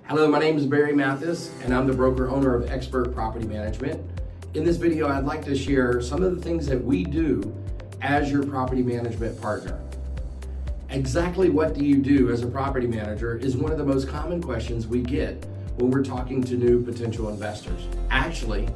Hello, my name is Barry Mathis, and I'm the broker owner of Expert Property Management. In this video, I'd like to share some of the things that we do as your property management partner. Exactly what do you do as a property manager is one of the most common questions we get when we're talking to new potential investors. Actually,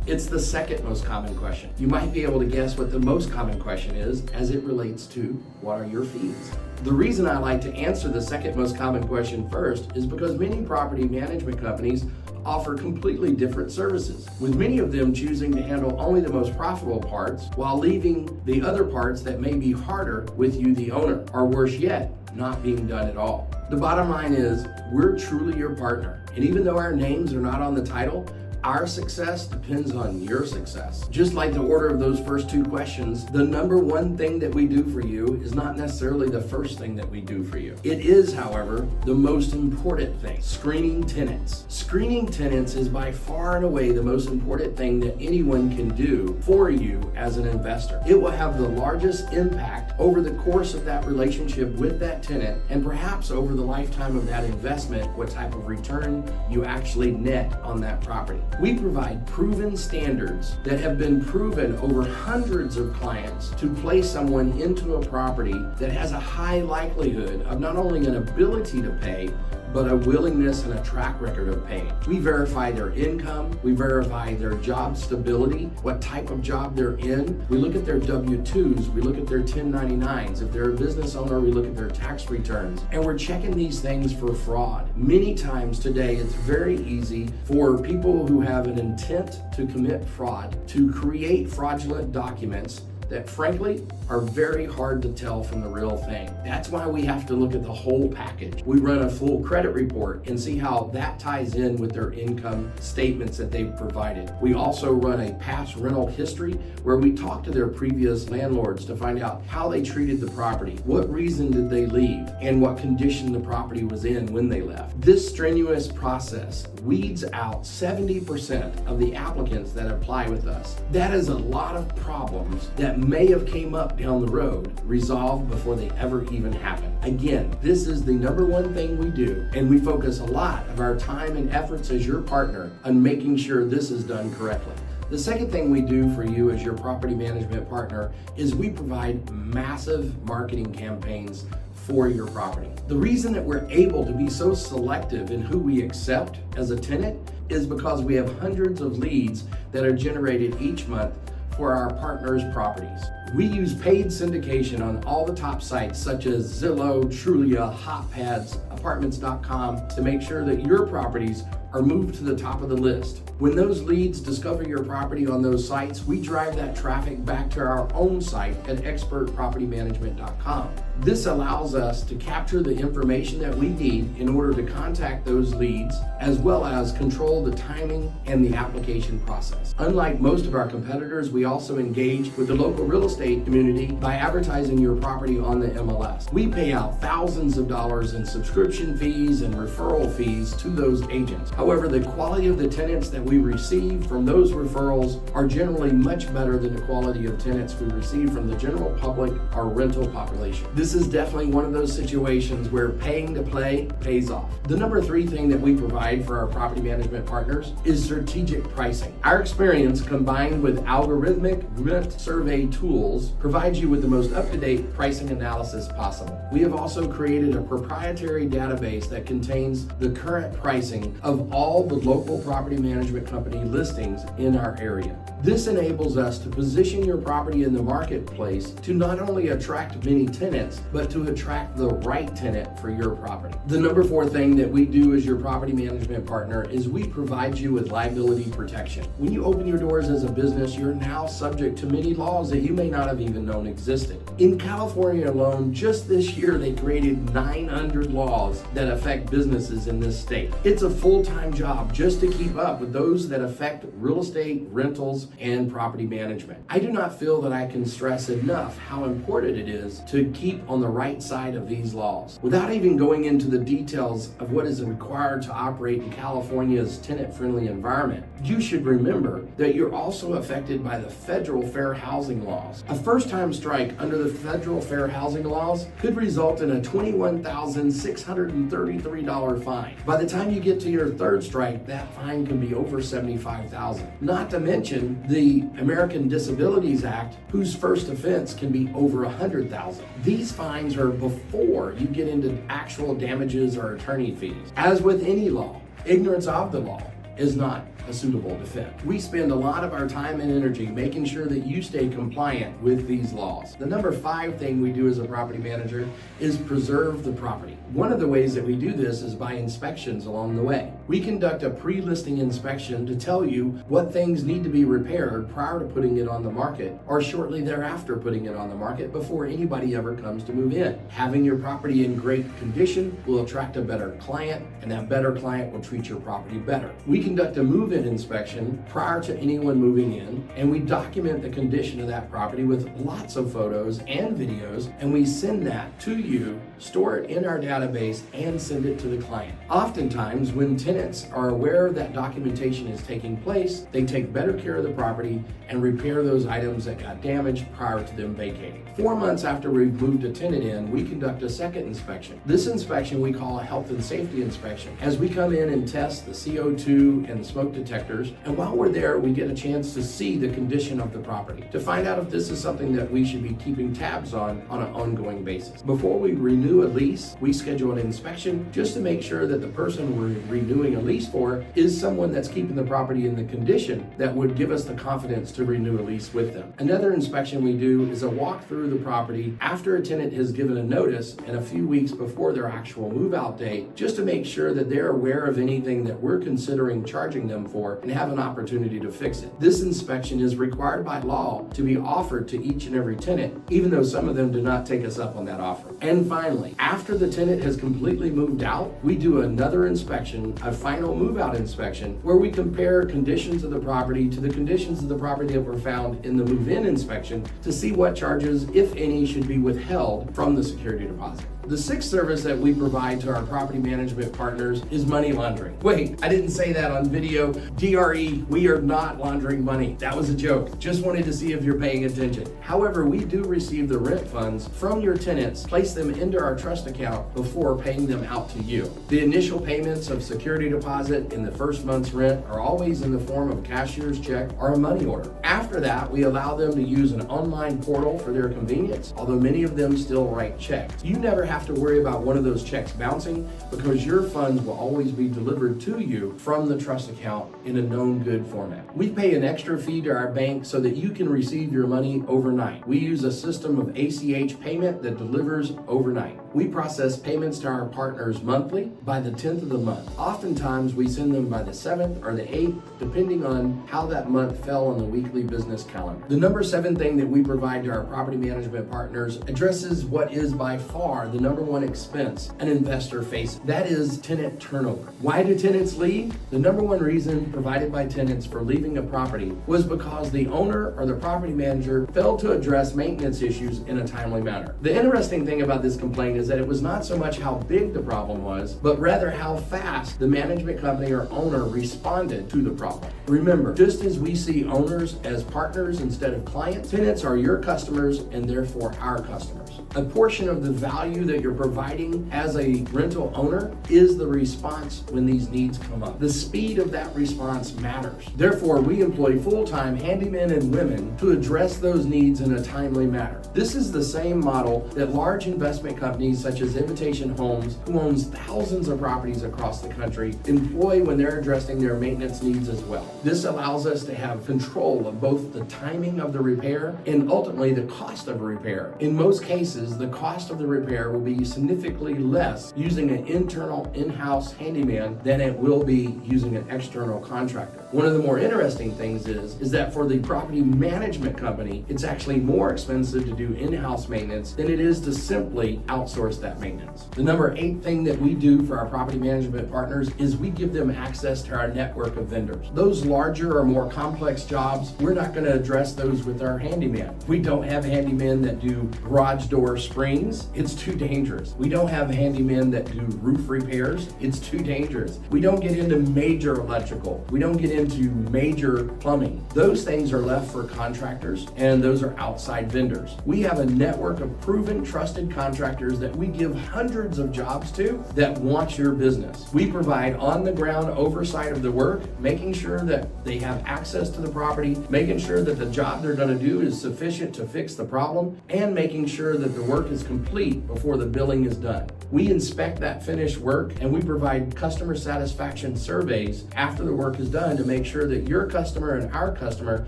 it's the second most common question. You might be able to guess what the most common question is as it relates to what are your fees? The reason I like to answer the second most common question first is because many property management companies offer completely different services, with many of them choosing to handle only the most profitable parts while leaving the other parts that may be harder with you, the owner, or worse yet, not being done at all. The bottom line is we're truly your partner, and even though our names are not on the title, our success depends on your success. Just like the order of those first two questions, the number one thing that we do for you is not necessarily the first thing that we do for you. It is, however, the most important thing: screening tenants. Screening tenants is by far and away the most important thing that anyone can do for you as an investor. It will have the largest impact over the course of that relationship with that tenant, and perhaps over the lifetime of that investment, what type of return you actually net on that property. We provide proven standards that have been proven over hundreds of clients to place someone into a property that has a high likelihood of not only an ability to pay, but a willingness and a track record of paying. We verify their income, we verify their job stability, what type of job they're in. We look at their W-2s, we look at their 1099s. If they're a business owner, we look at their tax returns. And we're checking these things for fraud. Many times today, it's very easy for people who have an intent to commit fraud to create fraudulent documents that frankly are very hard to tell from the real thing. That's why we have to look at the whole package. We run a full credit report and see how that ties in with their income statements that they've provided. We also run a past rental history where we talk to their previous landlords to find out how they treated the property, what reason did they leave, and what condition the property was in when they left. This strenuous process weeds out 70% of the applicants that apply with us. That is a lot of problems that may have came up down the road resolved before they ever even happened. Again, this is the number one thing we do, and we focus a lot of our time and efforts as your partner on making sure this is done correctly. The second thing we do for you as your property management partner is we provide massive marketing campaigns for your property. The reason that we're able to be so selective in who we accept as a tenant is because we have hundreds of leads that are generated each month for our partners' properties. We use paid syndication on all the top sites such as Zillow, Trulia, HotPads, Apartments.com to make sure that your properties are moved to the top of the list. When those leads discover your property on those sites, we drive that traffic back to our own site at expertpropertymanagement.com. This allows us to capture the information that we need in order to contact those leads, as well as control the timing and the application process. Unlike most of our competitors, we also engage with the local real estate community by advertising your property on the MLS. We pay out thousands of dollars in subscription fees and referral fees to those agents. However, the quality of the tenants that we receive from those referrals are generally much better than the quality of tenants we receive from the general public or rental population. This is definitely one of those situations where paying to play pays off. The number three thing that we provide for our property management partners is strategic pricing. Our experience combined with algorithmic rent survey tools provides you with the most up-to-date pricing analysis possible. We have also created a proprietary database that contains the current pricing of all the local property management company listings in our area. This enables us to position your property in the marketplace to not only attract many tenants, but to attract the right tenant for your property. The number four thing that we do as your property management partner is we provide you with liability protection. When you open your doors as a business, you're now subject to many laws that you may not have even known existed. In California alone, just this year, they created 900 laws that affect businesses in this state. It's a full-time job just to keep up with those that affect real estate, rentals, and property management. I do not feel that I can stress enough how important it is to keep on the right side of these laws. Without even going into the details of what is required to operate in California's tenant-friendly environment, you should remember that you're also affected by the federal fair housing laws. A first-time strike under the federal fair housing laws could result in a $21,633 fine. By the time you get to your third strike, that fine can be over $75,000. Not to mention the American Disabilities Act, whose first offense can be over $100,000. These fines are before you get into actual damages or attorney fees. As with any law, ignorance of the law is not a suitable defense. We spend a lot of our time and energy making sure that you stay compliant with these laws. The number 5 thing we do as a property manager is preserve the property. One of the ways that we do this is by inspections along the way. We conduct a pre-listing inspection to tell you what things need to be repaired prior to putting it on the market or shortly thereafter putting it on the market before anybody ever comes to move in. Having your property in great condition will attract a better client, and that better client will treat your property better. We conduct a move-in inspection prior to anyone moving in, and we document the condition of that property with lots of photos and videos, and we send that to you, store it in our database, and send it to the client. Oftentimes, when tenants are aware that documentation is taking place, they take better care of the property and repair those items that got damaged prior to them vacating. 4 months after we've moved a tenant in, we conduct a second inspection. This inspection we call a health and safety inspection, as we come in and test the CO2 and the smoke detectors, and while we're there, we get a chance to see the condition of the property to find out if this is something that we should be keeping tabs on an ongoing basis. Before we renew a lease, we schedule an inspection just to make sure that the person we're renewing a lease for is someone that's keeping the property in the condition that would give us the confidence to renew a lease with them. Another inspection we do is a walk through the property after a tenant has given a notice and a few weeks before their actual move-out date, just to make sure that they're aware of anything that we're considering charging them for and have an opportunity to fix it. This inspection is required by law to be offered to each and every tenant, even though some of them do not take us up on that offer. And finally, after the tenant has completely moved out, we do another inspection, a final move-out inspection, where we compare conditions of the property to the conditions of the property that were found in the move-in inspection to see what charges, if any, should be withheld from the security deposit. The 6th service that we provide to our property management partners is money laundering. Wait, I didn't say that on video. DRE, we are not laundering money. That was a joke. Just wanted to see if you're paying attention. However, we do receive the rent funds from your tenants, place them into our trust account before paying them out to you. The initial payments of security deposit in the first month's rent are always in the form of a cashier's check or a money order. After that, we allow them to use an online portal for their convenience, although many of them still write checks. You never have to worry about one of those checks bouncing because your funds will always be delivered to you from the trust account in a known good format. We pay an extra fee to our bank so that you can receive your money overnight. We use a system of ACH payment that delivers overnight. We process payments to our partners monthly by the 10th of the month. Oftentimes, we send them by the 7th or the 8th, depending on how that month fell on the weekly business calendar. The number 7 thing that we provide to our property management partners addresses what is by far the number 1 expense an investor faces. That is tenant turnover. Why do tenants leave? The number 1 reason provided by tenants for leaving a property was because the owner or the property manager failed to address maintenance issues in a timely manner. The interesting thing about this complaint is that it was not so much how big the problem was, but rather how fast the management company or owner responded to the problem. Remember, just as we see owners as partners instead of clients, tenants are your customers and therefore our customers. A portion of the value that you're providing as a rental owner is the response when these needs come up. The speed of that response matters. Therefore, we employ full-time handymen and women to address those needs in a timely manner. This is the same model that large investment companies such as Invitation Homes, who owns thousands of properties across the country, employ when they're addressing their maintenance needs as well. This allows us to have control of both the timing of the repair and ultimately the cost of a repair. In most cases, cases, the cost of the repair will be significantly less using an internal in-house handyman than it will be using an external contractor. One of the more interesting things is that for the property management company, it's actually more expensive to do in-house maintenance than it is to simply outsource that maintenance. The number 8 thing that we do for our property management partners is we give them access to our network of vendors. Those larger or more complex jobs, we're not going to address those with our handyman. We don't have handymen that do garage door springs. It's too dangerous. We don't have handymen that do roof repairs. It's too dangerous. We don't get into major electrical. We don't get into major plumbing. Those things are left for contractors, and those are outside vendors. We have a network of proven, trusted contractors that we give hundreds of jobs to that want your business. We provide on-the-ground oversight of the work, making sure that they have access to the property, making sure that the job they're going to do is sufficient to fix the problem, and making sure that the work is complete before the billing is done. We inspect that finished work, and we provide customer satisfaction surveys after the work is done to make sure that your customer and our customer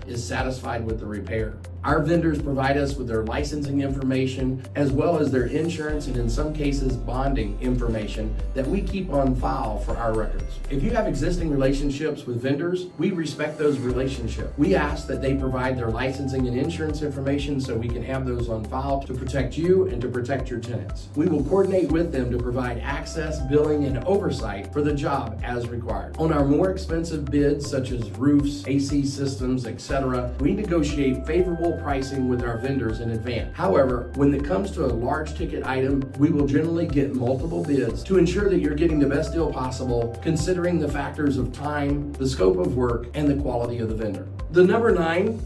is satisfied with the repair. Our vendors provide us with their licensing information as well as their insurance and in some cases bonding information that we keep on file for our records. If you have existing relationships with vendors, we respect those relationships. We ask that they provide their licensing and insurance information so we can have those on file to protect you and to protect your tenants. We will coordinate with them to provide access, billing, and oversight for the job as required. On our more expensive bids such as roofs, AC systems, etc., we negotiate favorable pricing with our vendors in advance. However, when it comes to a large ticket item, we will generally get multiple bids to ensure that you're getting the best deal possible, considering the factors of time, the scope of work, and the quality of the vendor. The number 9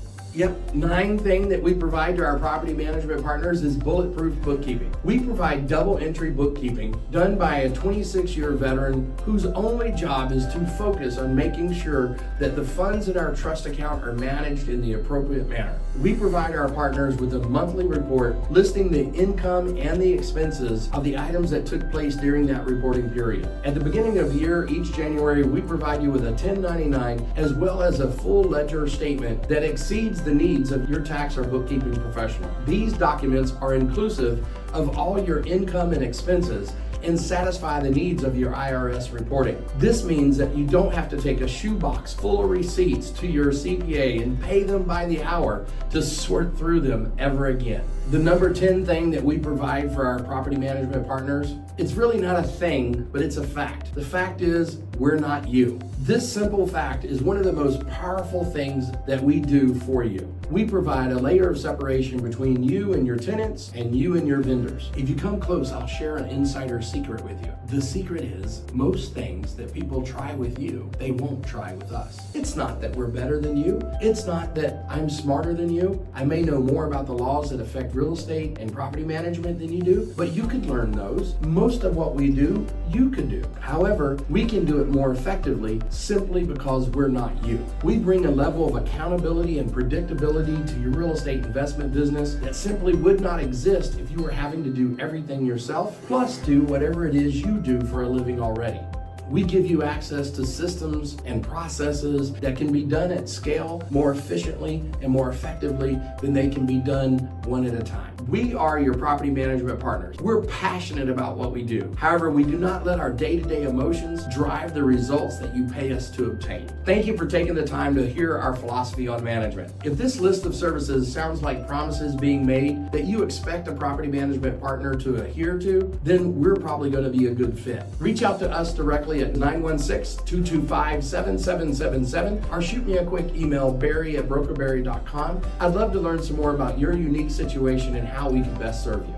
thing that we provide to our property management partners is bulletproof bookkeeping. We provide double entry bookkeeping done by a 26-year veteran whose only job is to focus on making sure that the funds in our trust account are managed in the appropriate manner. We provide our partners with a monthly report listing the income and the expenses of the items that took place during that reporting period. At the beginning of the year, each January, we provide you with a 1099 as well as a full ledger statement that exceeds the needs of your tax or bookkeeping professional. These documents are inclusive of all your income and expenses and satisfy the needs of your IRS reporting. This means that you don't have to take a shoebox full of receipts to your CPA and pay them by the hour to sort through them ever again. The number 10 thing that we provide for our property management partners, it's really not a thing, but it's a fact. The fact is, we're not you. This simple fact is one of the most powerful things that we do for you. We provide a layer of separation between you and your tenants and you and your vendors. If you come close, I'll share an insider secret with you. The secret is most things that people try with you, they won't try with us. It's not that we're better than you. It's not that I'm smarter than you. I may know more about the laws that affect real estate and property management than you do, but you could learn those. Most of what we do, you could do. However, we can do it more effectively simply because we're not you. We bring a level of accountability and predictability to your real estate investment business that simply would not exist if you were having to do everything yourself, plus do whatever it is you do for a living already. We give you access to systems and processes that can be done at scale more efficiently and more effectively than they can be done one at a time. We are your property management partners. We're passionate about what we do. However, we do not let our day-to-day emotions drive the results that you pay us to obtain. Thank you for taking the time to hear our philosophy on management. If this list of services sounds like promises being made that you expect a property management partner to adhere to, then we're probably going to be a good fit. Reach out to us directly at 916-225-7777 or shoot me a quick email, barry@brokerberry.com. I'd love to learn some more about your unique situation and how we can best serve you.